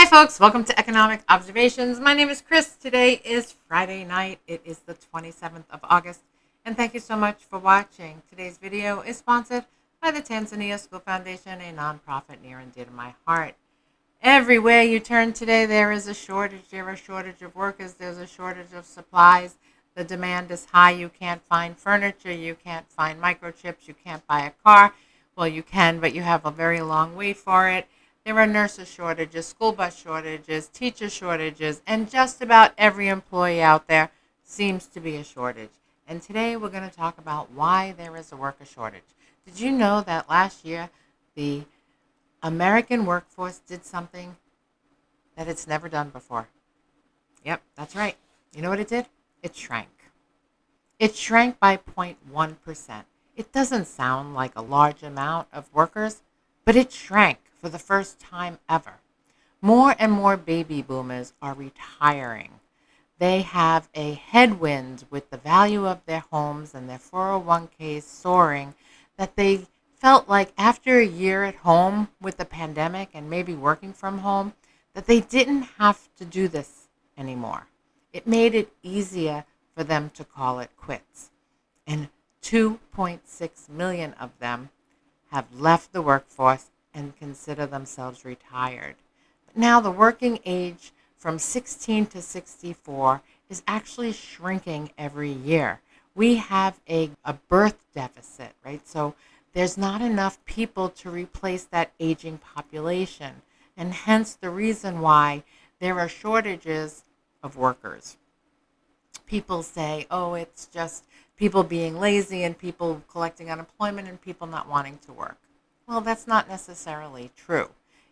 folks, welcome to Economic Observations. My name is Chris. Today is Friday night. It is the 27th of August, and thank you so much for watching. Today's video is sponsored by the Tanzania School Foundation, a nonprofit near and dear to my heart. Everywhere you turn today, there is a shortage. There's a shortage of workers. There's a shortage of supplies. The demand is high. You can't find furniture. You can't find microchips. You can't buy a car. Well, you can, but you have a very long wait for it. There are nurses shortages, school bus shortages, teacher shortages, and just about every employee out there seems to be a shortage. And today we're going to talk about why there is a worker shortage. Did you know that last year the American workforce did something that it's never done before? Yep, that's right. You know what it did? It shrank. It shrank by 0.1%. It doesn't sound like a large amount of workers, but it shrank for the first time ever. More and more baby boomers are retiring. They have a headwind with the value of their homes and their 401ks soaring that they felt like after a year at home with the pandemic and maybe working from home, that they didn't have to do this anymore. It made it easier for them to call it quits. And 2.6 million of them have left the workforce and consider themselves retired. But now the working age from 16 to 64 is actually shrinking every year. We have a birth deficit, right? So there's not enough people to replace that aging population, and hence the reason why there are shortages of workers. People say, oh, it's just people being lazy and people collecting unemployment and people not wanting to work. Well, that's not necessarily true.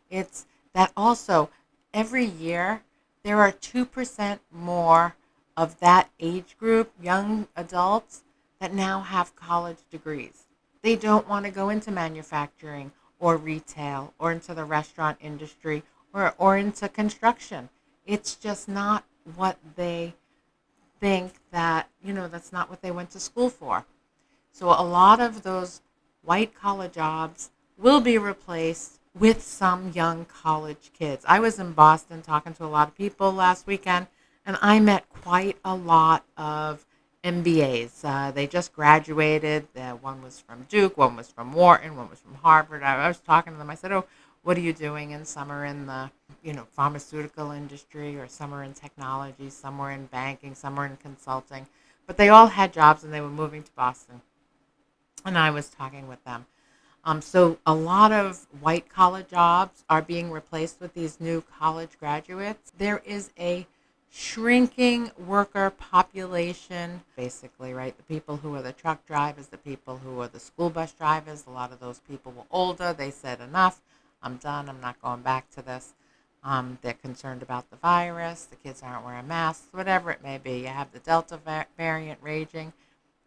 It's that also every year there are 2% more of that age group, young adults, that now have college degrees. They don't want to go into manufacturing or retail or into the restaurant industry or into construction. It's just not what they think that, that's not what they went to school for. So a lot of those white collar jobs will be replaced with some young college kids. I was in Boston talking to a lot of people last weekend, and I met quite a lot of MBAs. They just graduated. One was from Duke, one was from Wharton, one was from Harvard. I was talking to them. I said, oh, what are you doing? And some are in the pharmaceutical industry, or some are in technology, some were in banking, some were in consulting. But they all had jobs, and they were moving to Boston. And I was talking with them. So a lot of white-collar jobs are being replaced with these new college graduates. There is a shrinking worker population, basically, right? The people who are the truck drivers, the people who are the school bus drivers, a lot of those people were older. They said, enough, I'm done, I'm not going back to this. They're concerned about the virus, the kids aren't wearing masks, whatever it may be. You have the Delta variant raging,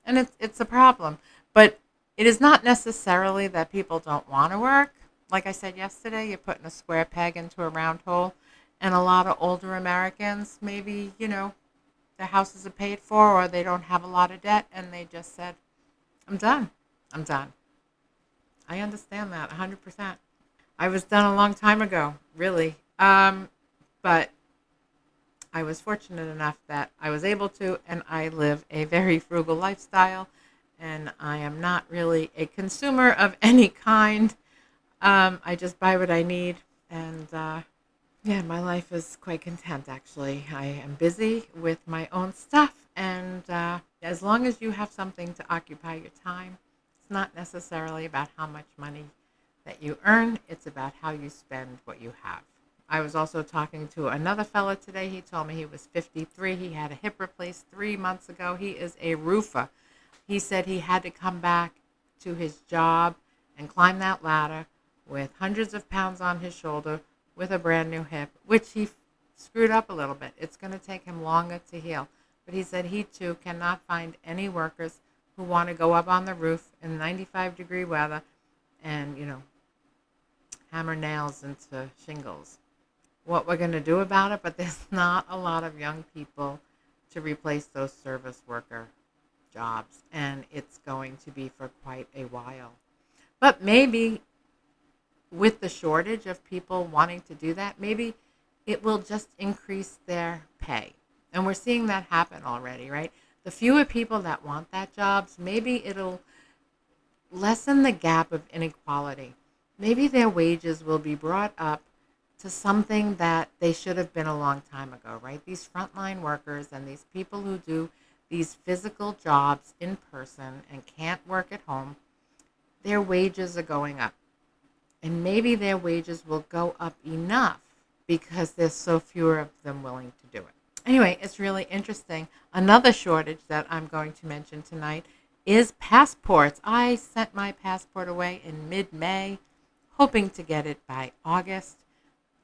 and it's a problem. But it is not necessarily that people don't want to work. Like I said yesterday, you're putting a square peg into a round hole. And a lot of older Americans, maybe, their houses are paid for or they don't have a lot of debt. And they just said, I'm done. I'm done. I understand that 100%. I was done a long time ago, really. But I was fortunate enough that I was able to, and I live a very frugal lifestyle. And I am not really a consumer of any kind. I just buy what I need. And my life is quite content, actually. I am busy with my own stuff. And as long as you have something to occupy your time, it's not necessarily about how much money that you earn. It's about how you spend what you have. I was also talking to another fella today. He told me he was 53. He had a hip replaced 3 months ago. He is a roofer. He said he had to come back to his job and climb that ladder with hundreds of pounds on his shoulder with a brand new hip, which he screwed up a little bit. It's going to take him longer to heal. But he said he, too, cannot find any workers who want to go up on the roof in 95-degree weather and, hammer nails into shingles. What we're going to do about it, but there's not a lot of young people to replace those service worker jobs, and it's going to be for quite a while. But maybe with the shortage of people wanting to do that, maybe it will just increase their pay. And we're seeing that happen already, right? The fewer people that want that jobs, maybe it'll lessen the gap of inequality. Maybe their wages will be brought up to something that they should have been a long time ago, right? These frontline workers and these people who do these physical jobs in person and can't work at home, their wages are going up. And maybe their wages will go up enough because there's so fewer of them willing to do it. Anyway, it's really interesting. Another shortage that I'm going to mention tonight is passports. I sent my passport away in mid-May, hoping to get it by August.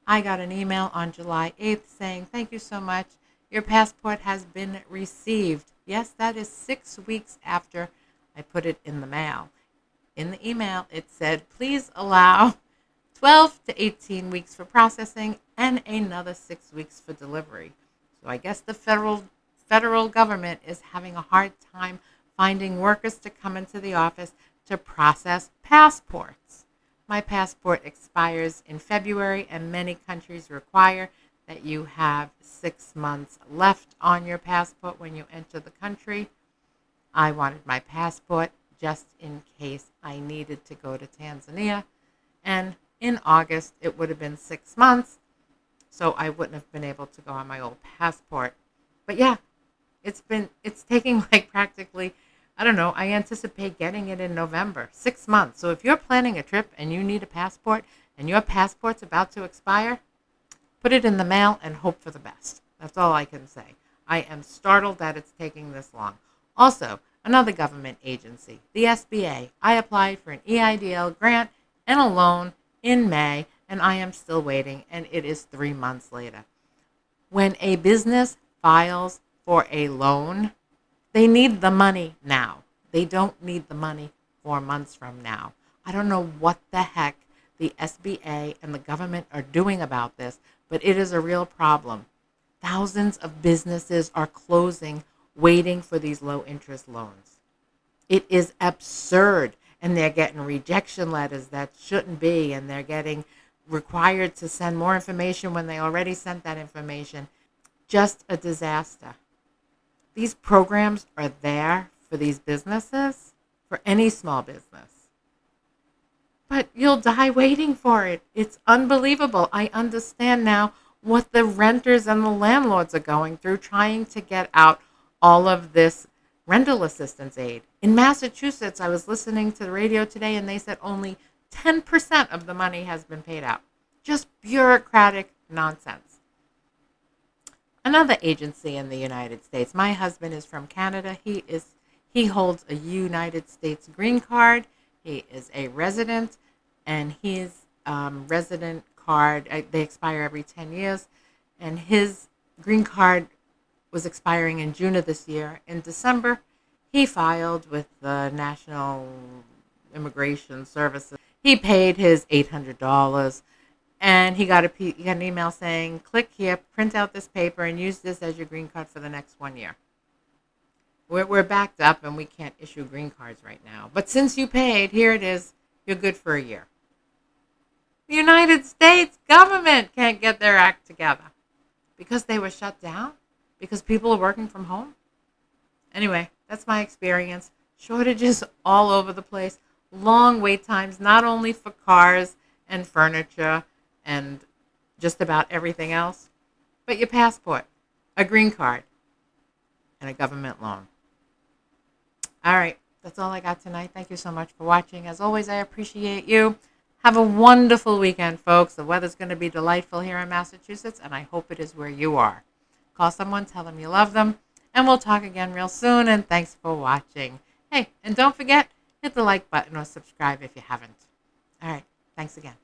I got an email on July 8th saying, thank you so much. Your passport has been received. Yes, that is 6 weeks after I put it in the mail. In the email, it said, please allow 12 to 18 weeks for processing and another 6 weeks for delivery. So I guess the federal government is having a hard time finding workers to come into the office to process passports. My passport expires in February, and many countries require that you have 6 months left on your passport when you enter the country. I wanted my passport just in case I needed to go to Tanzania. And in August, it would have been 6 months, so I wouldn't have been able to go on my old passport. But yeah, it's taking like practically, I don't know, I anticipate getting it in November, 6 months. So if you're planning a trip and you need a passport and your passport's about to expire, put it in the mail and hope for the best. That's all I can say. I am startled that it's taking this long. Also, another government agency, the SBA. I applied for an EIDL grant and a loan in May, and I am still waiting, and it is 3 months later. When a business files for a loan, they need the money now. They don't need the money 4 months from now. I don't know what the heck the SBA and the government are doing about this, but it is a real problem. Thousands of businesses are closing, waiting for these low-interest loans. It is absurd, and they're getting rejection letters that shouldn't be, and they're getting required to send more information when they already sent that information. Just a disaster. These programs are there for these businesses, for any small business. But you'll die waiting for it. It's unbelievable. I understand now what the renters and the landlords are going through trying to get out all of this rental assistance aid. In Massachusetts, I was listening to the radio today, and they said only 10% of the money has been paid out. Just bureaucratic nonsense. Another agency in the United States. My husband is from Canada. He holds a United States green card. He is a resident, and his resident card, they expire every 10 years, and his green card was expiring in June of this year. In December, he filed with the National Immigration Services. He paid his $800, and he got an email saying, click here, print out this paper, and use this as your green card for the next 1 year. We're backed up, and we can't issue green cards right now. But since you paid, here it is. You're good for a year. The United States government can't get their act together because they were shut down, because people are working from home. Anyway, that's my experience. Shortages all over the place. Long wait times, not only for cars and furniture and just about everything else, but your passport, a green card, and a government loan. All right, that's all I got tonight. Thank you so much for watching. As always, I appreciate you. Have a wonderful weekend, folks. The weather's going to be delightful here in Massachusetts, and I hope it is where you are. Call someone, tell them you love them, and we'll talk again real soon, and thanks for watching. Hey, and don't forget, hit the like button or subscribe if you haven't. All right, thanks again.